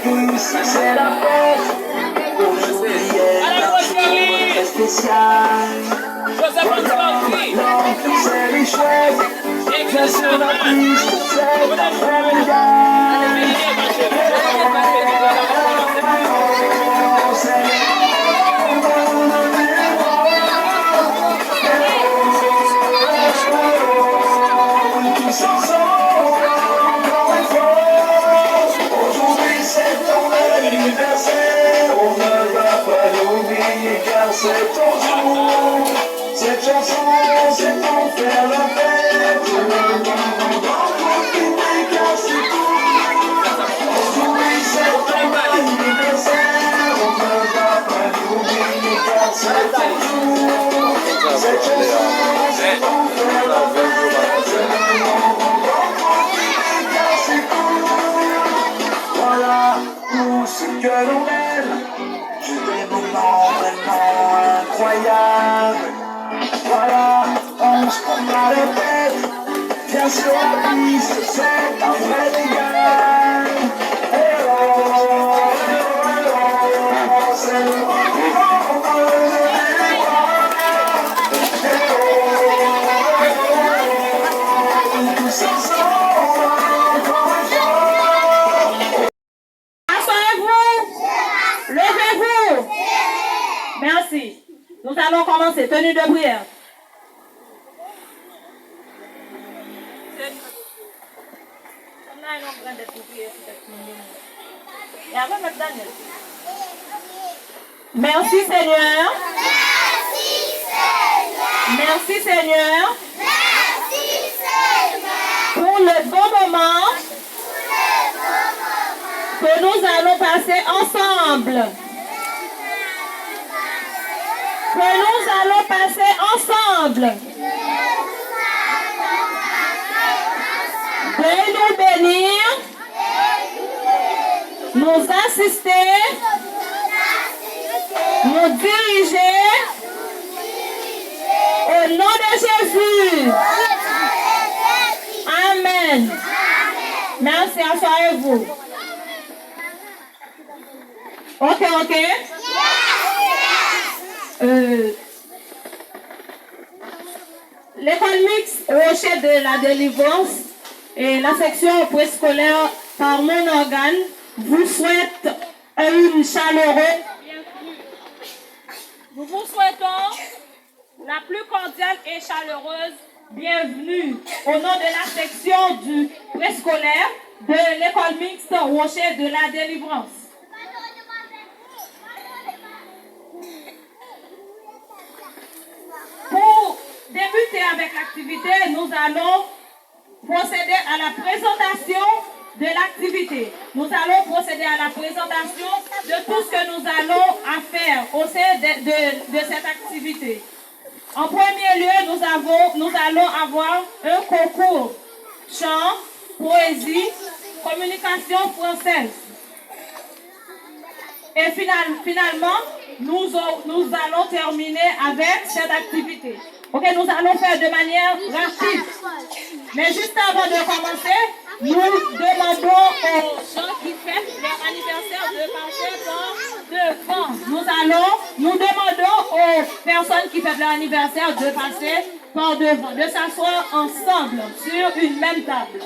plus, c'est la fête. Aujourd'hui est un jour très spécial. L'ambiance elle est chouette. Viens sur la piste, c'est la familiale. C'est ton jour, cette chanson, c'est pour faire la fête. On va profiter car c'est tout. Aujourd'hui c'est ton anniversaire, on ne va pas l'oublier car c'est ton jour. Cette chanson, c'est pour faire la fête. On va profiter car c'est tout. Voilà tout ce que l'on aime. J'ai des moments vraiment incroyables. Voilà, on se prend pas la tête. Viens sur la piste, c'est un vrai régal. Hello, c'est le moment de tous ensemble, encore une fois. Asseyez-vous, levez-vous. Merci. Nous allons commencer. Tenue de prière. Merci Seigneur. Merci Seigneur. Pour le bon moment que nous allons passer ensemble. Que nous allons passer ensemble. De nous bénir, nous assister, nous diriger au nom de Jésus. Amen. Merci, asseyez-vous. Ok. L'école mixte Rocher de la Délivrance et la section préscolaire par mon organe vous souhaite une chaleureuse bienvenue. Nous vous souhaitons la plus cordiale et chaleureuse bienvenue au nom de la section du préscolaire de l'école mixte Rocher de la Délivrance. Pour débuter avec l'activité, nous allons procéder à la présentation de l'activité. Nous allons procéder à la présentation de tout ce que nous allons faire au sein de cette activité. En premier lieu, nous allons avoir un concours chant, poésie, communication française. Et finalement, nous allons terminer avec cette activité. Ok, nous allons faire de manière rapide. Mais juste avant de commencer, nous demandons aux gens qui fêtent leur anniversaire de passer par devant. Nous demandons aux personnes qui fêtent leur anniversaire de passer par devant, de s'asseoir ensemble sur une même table.